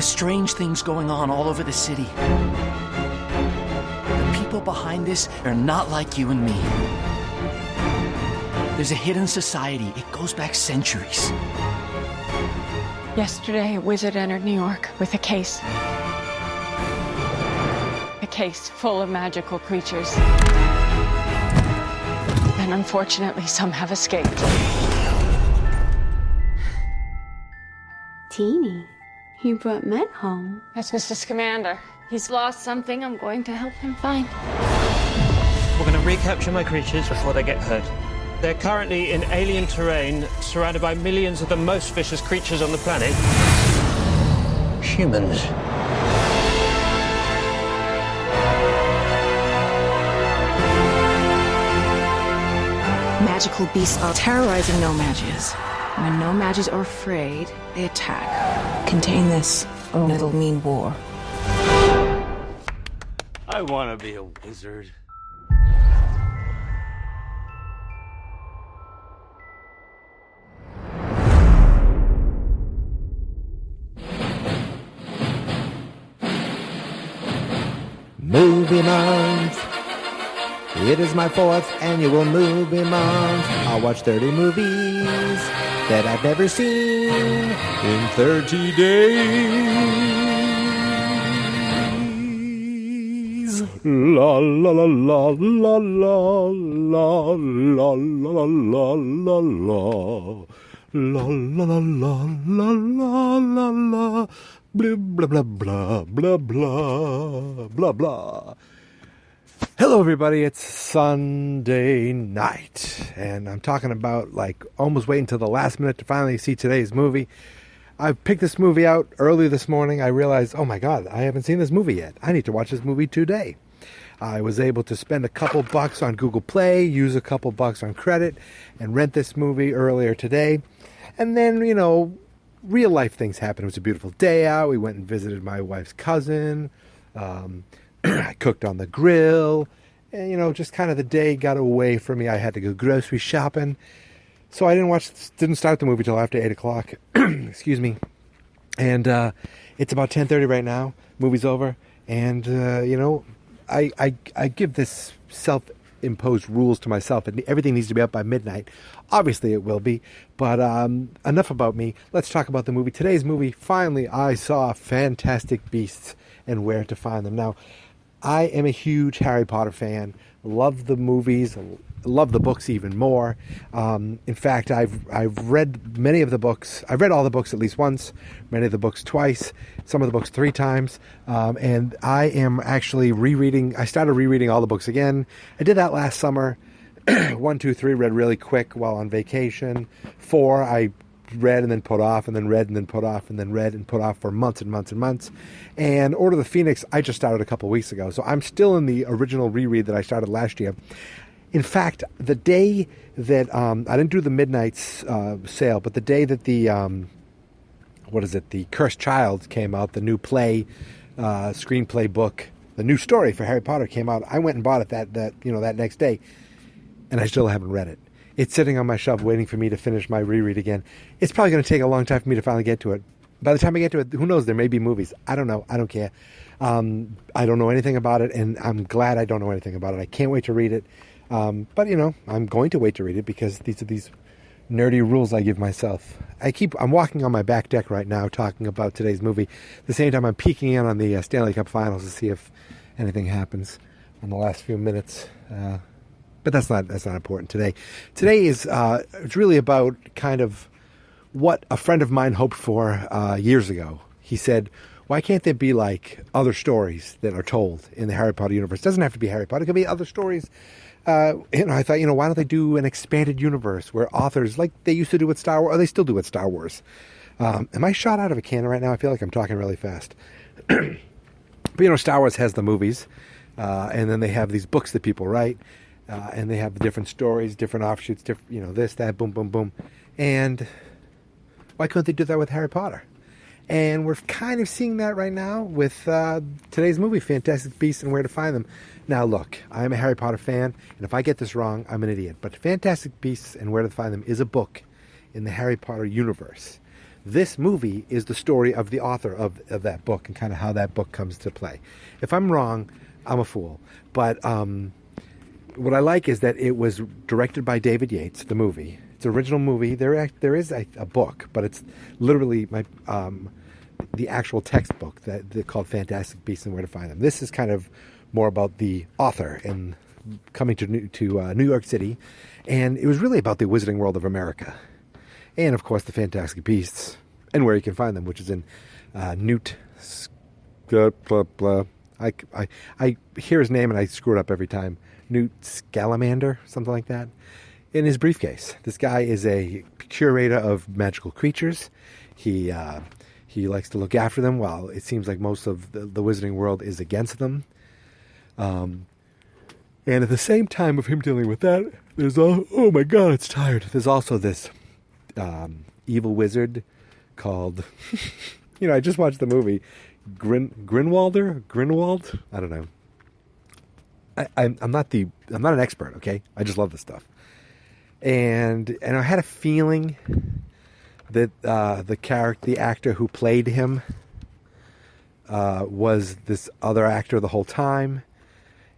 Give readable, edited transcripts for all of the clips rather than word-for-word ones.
There's strange things going on all over the city. The people behind this are not like you and me. There's a hidden society. It goes back centuries. Yesterday, a wizard entered New York with a case. A case full of magical creatures. And unfortunately, some have escaped. Teeny, you brought Met home. That's Mr. Scamander. He's lost something I'm going to help him find. We're going to recapture my creatures before they get hurt. They're currently in alien terrain, surrounded by millions of the most vicious creatures on the planet. Humans. Magical beasts are terrorizing No-Majs. When No-Majs are afraid, they attack. Contain this, or it'll mean war. I want to be a wizard. Movie Month. It is my 4th annual movie month. I'll watch 30 movies that I've never seen in 30 days. La la la la la la la la la la la la. La la la la la la la la. Blah blah blah blah blah blah blah blah. Hello everybody, it's Sunday night, and I'm talking about like almost waiting until the last minute to finally see today's movie. I picked this movie out early this morning. I realized, oh my god, I haven't seen this movie yet. I need to watch this movie today. I was able to spend a couple bucks on Google Play, use a couple bucks on credit, and rent this movie earlier today. And then, you know, real life things happened. It was a beautiful day out. We went and visited my wife's cousin. I cooked on the grill, and, you know, just kind of the day got away from me. I had to go grocery shopping, so I didn't start the movie till after 8 o'clock. Excuse me. And it's about 10:30 right now. Movie's over, and you know, I give this self-imposed rules to myself. Everything needs to be up by midnight. Obviously, it will be. But enough about me. Let's talk about the movie. Today's movie. Finally, I saw Fantastic Beasts and Where to Find Them. Now, I am a huge Harry Potter fan. Love the movies. Love the books even more. In fact, I've read many of the books. I've read all the books at least once. Many of the books twice. Some of the books 3 times. And I am actually rereading. I started rereading all the books again. I did that last summer. 1, 2, 3 read really quick while on vacation. 4 I read and then put off, and then read and then put off, and then read and put off for months and months and months. And Order of the Phoenix, I just started a couple weeks ago. So I'm still in the original reread that I started last year. In fact, the day that, I didn't do the midnight sale, but the day that the, The Cursed Child came out, the new play, screenplay book, the new story for Harry Potter came out, I went and bought it that next day, and I still haven't read it. It's sitting on my shelf waiting for me to finish my reread again. It's probably going to take a long time for me to finally get to it. By the time I get to it, who knows, there may be movies. I don't know. I don't care. I don't know anything about it, and I'm glad I don't know anything about it. I can't wait to read it. But, you know, I'm going to wait to read it because these are these nerdy rules I give myself. I'm walking on my back deck right now talking about today's movie. At the same time, I'm peeking in on the Stanley Cup Finals to see if anything happens in the last few minutes. But that's not important today. Today is it's really about kind of what a friend of mine hoped for years ago. He said, why can't there be like other stories that are told in the Harry Potter universe? It doesn't have to be Harry Potter. It could be other stories. I thought, why don't they do an expanded universe where authors, like they used to do with Star Wars, or they still do with Star Wars. Am I shot out of a cannon right now? I feel like I'm talking really fast. But, Star Wars has the movies, and then they have these books that people write. And they have different stories, different offshoots, this, that, boom, boom, boom. And why couldn't they do that with Harry Potter? And we're kind of seeing that right now with today's movie, Fantastic Beasts and Where to Find Them. Now, look, I'm a Harry Potter fan, and if I get this wrong, I'm an idiot. But Fantastic Beasts and Where to Find Them is a book in the Harry Potter universe This movie is the story of the author of that book and kind of how that book comes to play. If I'm wrong, I'm a fool. But what I like is that it was directed by David Yates, the movie. It's an original movie. There is a book, but it's literally the actual textbook that they're called Fantastic Beasts and Where to Find Them. This is kind of more about the author and coming to New York City. And it was really about the Wizarding World of America. And, of course, the Fantastic Beasts and where you can find them, which is in Newt... Blah, blah, blah. I hear his name and I screw it up every time. Newt Scamander, something like that. In his briefcase. This guy is a curator of magical creatures. He likes to look after them while it seems like most of the Wizarding World is against them. And at the same time of him dealing with that, there's oh my god, it's tired. There's also this evil wizard called, I just watched the movie Grinwald. I don't know. I'm not an expert. Okay, I just love this stuff. And I had a feeling that the actor who played him was this other actor the whole time.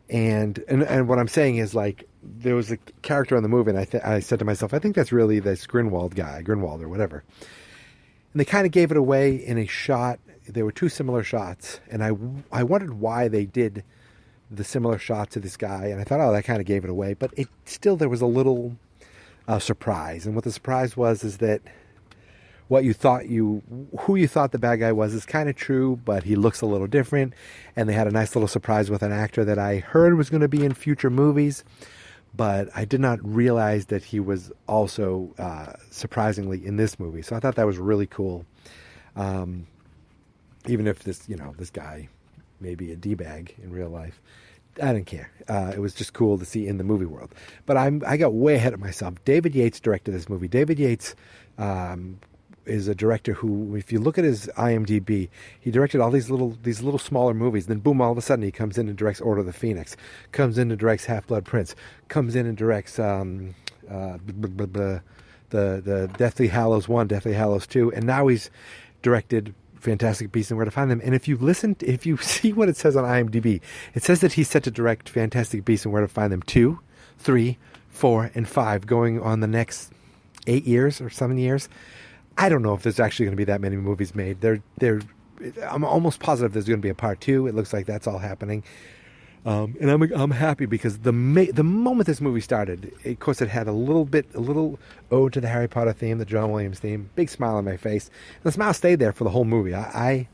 And what I'm saying is, like, there was a character in the movie, and I said to myself, I think that's really this Grinwald or whatever. And they kind of gave it away in a shot. There were two similar shots, and I wondered why they did the similar shots of this guy, and I thought, that kind of gave it away. But there was a little surprise, and what the surprise was is that who you thought the bad guy was is kind of true, but he looks a little different. And they had a nice little surprise with an actor that I heard was going to be in future movies, but I did not realize that he was also surprisingly in this movie. So I thought that was really cool. Even if this guy may be a D-bag in real life, I didn't care. It was just cool to see in the movie world. But I got way ahead of myself. David Yates directed this movie. David Yates is a director who, if you look at his IMDb, he directed all these little smaller movies. Then boom, all of a sudden he comes in and directs Order of the Phoenix, comes in and directs Half-Blood Prince, comes in and directs the Deathly Hallows 1, Deathly Hallows 2, and now he's directed Fantastic Beasts and Where to Find Them. And if you see what it says on IMDb, it says that he's set to direct Fantastic Beasts and Where to Find Them 2, 3, 4, and 5, going on the next 8 years or 7 years. I don't know if there's actually going to be that many movies made. I'm almost positive there's going to be a part 2. It looks like that's all happening. And I'm happy because the moment this movie started, of course, it had a little ode to the Harry Potter theme, the John Williams theme. Big smile on my face. And the smile stayed there for the whole movie. I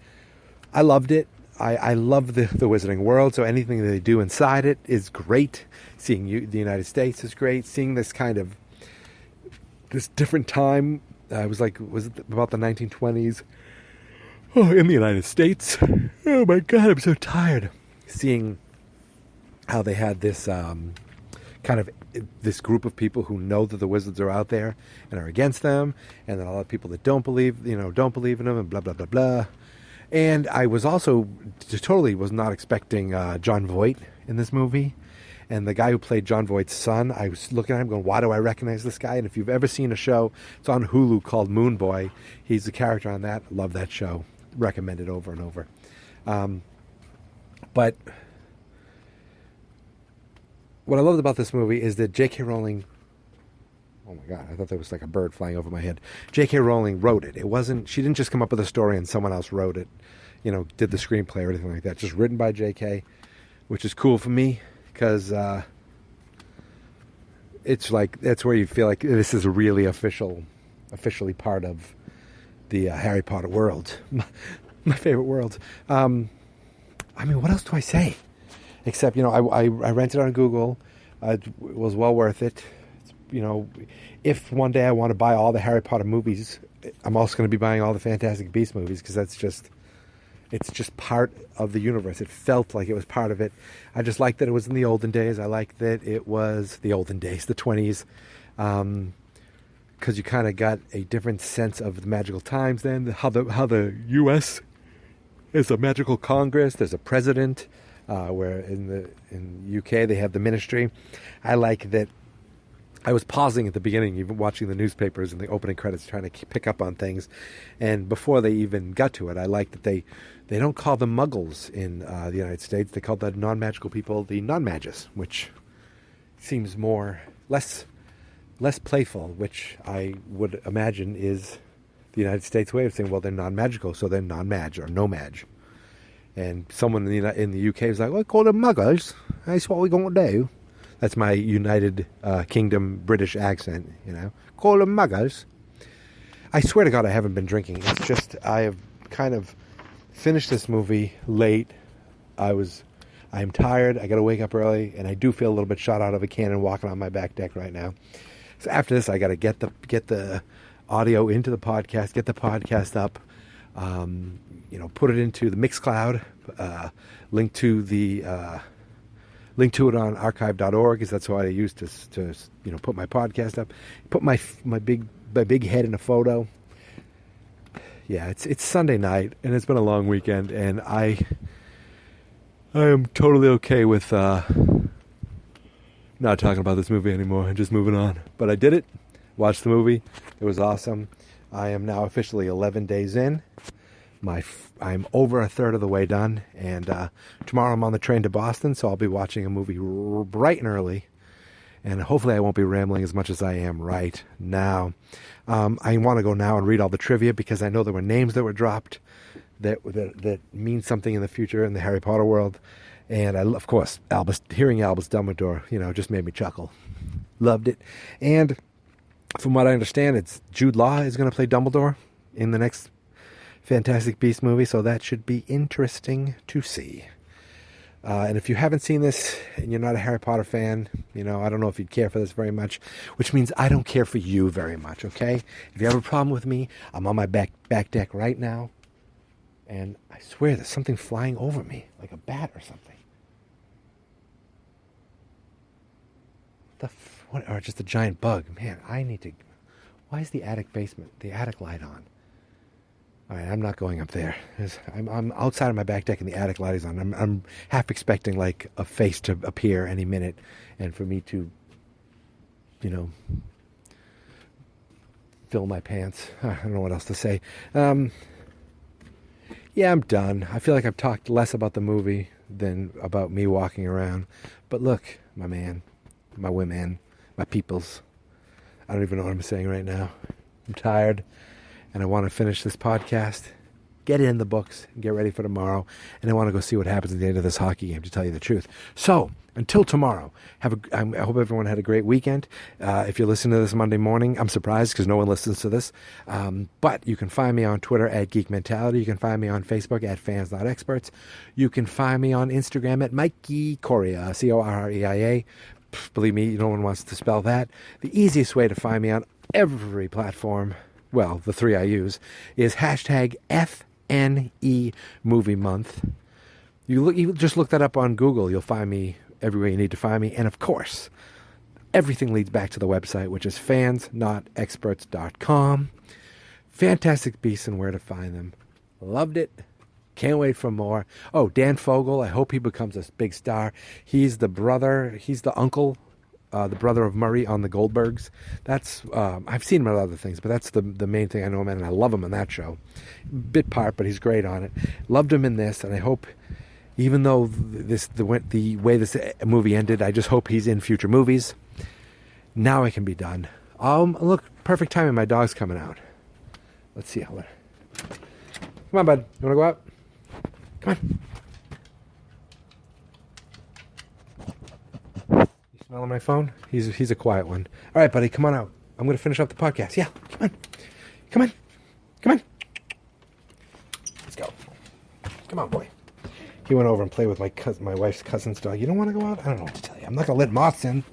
loved it. I love the Wizarding World, so anything that they do inside it is great. Seeing the United States is great. Seeing this kind of this different time. Was it about the 1920s? Oh, in the United States. Oh my God, I'm so tired. Seeing how they had this kind of this group of people who know that the wizards are out there and are against them, and then a lot of people that don't believe in them, and blah blah blah blah. And I was also totally was not expecting Jon Voight in this movie. And the guy who played Jon Voight's son, I was looking at him going, why do I recognize this guy? And if you've ever seen a show, it's on Hulu called Moon Boy. He's the character on that. Love that show. Recommend it over and over. But what I loved about this movie is that J.K. Rowling... Oh my God, I thought there was like a bird flying over my head. J.K. Rowling wrote it. She didn't just come up with a story and someone else wrote it, did the screenplay or anything like that. Just written by J.K., which is cool for me. Because it's like that's where you feel like this is really officially part of the Harry Potter world, my favorite world. I mean, what else do I say? Except I rented it on Google. It was well worth it. If one day I want to buy all the Harry Potter movies, I'm also going to be buying all the Fantastic Beasts movies because it's just part of the universe. It felt like it was part of it. I just liked that it was in the olden days. I liked that it was the olden days, the 20s, because you kind of got a different sense of the magical times then, how the U.S. is a magical Congress. There's a president, where in the UK they have the ministry. I like that I was pausing at the beginning, even watching the newspapers and the opening credits, trying to pick up on things. And before they even got to it, I like that they don't call them Muggles in the United States. They call the non-magical people the non-magus, which seems less playful, which I would imagine is the United States way of saying, well, they're non-magical, so they're non-mag or no-mag. And someone in the UK was like, well, call them Muggles. That's what we're going to do. That's my United Kingdom British accent, Call them Muggles. I swear to God, I haven't been drinking. It's just I have kind of finished this movie late. I am tired. I got to wake up early, and I do feel a little bit shot out of a cannon walking on my back deck right now. So after this, I got to get the audio into the podcast, get the podcast up, put it into the Mixcloud, link to it on archive.org, because that's what I use to put my podcast up. Put my big head in a photo. Yeah, it's Sunday night, and it's been a long weekend, and I am totally okay with not talking about this movie anymore and just moving on. But I did it. Watched the movie. It was awesome. I am now officially 11 days in. I'm over a third of the way done, and tomorrow I'm on the train to Boston, so I'll be watching a movie bright and early, and hopefully I won't be rambling as much as I am right now. I want to go now and read all the trivia, because I know there were names that were dropped that mean something in the future in the Harry Potter world, and of course, hearing Albus Dumbledore, just made me chuckle. Loved it. And from what I understand, it's Jude Law is going to play Dumbledore in the next Fantastic Beasts movie, so that should be interesting to see. And if you haven't seen this and you're not a Harry Potter fan, I don't know if you'd care for this very much, which means I don't care for you very much, okay? If you have a problem with me, I'm on my back deck right now, and I swear there's something flying over me, like a bat or something. Or just a giant bug. Man, I need to... Why is the attic light on? All right, I'm not going up there. I'm outside of my back deck and the attic light is on. I'm half expecting like a face to appear any minute, and for me to, fill my pants. I don't know what else to say. Yeah, I'm done. I feel like I've talked less about the movie than about me walking around. But look, my man, my women, my peoples. I don't even know what I'm saying right now. I'm tired. And I want to finish this podcast, get it in the books, and get ready for tomorrow. And I want to go see what happens at the end of this hockey game, to tell you the truth. So, until tomorrow, I hope everyone had a great weekend. If you're listening to this Monday morning, I'm surprised because no one listens to this. But you can find me on Twitter at Geek Mentality. You can find me on Facebook at Fans Not Experts. You can find me on Instagram at Mikey Coria, Coreia. Believe me, no one wants to spell that. The easiest way to find me on every platform, well, the three I use, is hashtag FNE Movie Month. You just look that up on Google. You'll find me everywhere you need to find me. And of course, everything leads back to the website, which is fansnotexperts.com. Fantastic Beasts and where to find them. Loved it. Can't wait for more. Oh, Dan Fogel, I hope he becomes a big star. He's the uncle, the brother of Murray on the Goldbergs. That's I've seen him in other things, but that's the main thing I know him in, and I love him in that show. Bit part, but he's great on it. Loved him in this, and I hope, even though the way this movie ended, I just hope he's in future movies. Now I can be done. Look, perfect timing. My dog's coming out. Let's see how. Come on, bud. You want to go out? Come on. You smelling my phone? He's a quiet one. All right, buddy, come on out. I'm going to finish up the podcast. Yeah, come on. Come on. Come on. Let's go. Come on, boy. He went over and played with my wife's cousin's dog. You don't want to go out? I don't know what to tell you. I'm not going to let Moths in.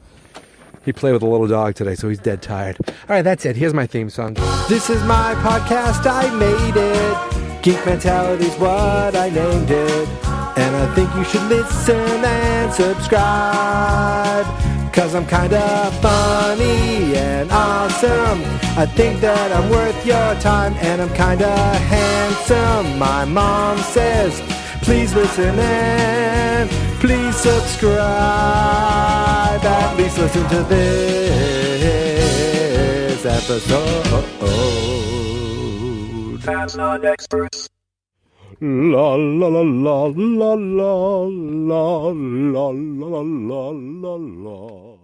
He played with a little dog today, so he's dead tired. All right, that's it. Here's my theme song. This is my podcast. I made it. Geek Mentality's what I named it. And I think you should listen and subscribe, 'cause I'm kinda funny and awesome. I think that I'm worth your time, and I'm kinda handsome. My mom says, please listen and please subscribe. At least listen to this. episode. Fans not experts. La la la la la la la la la la la la.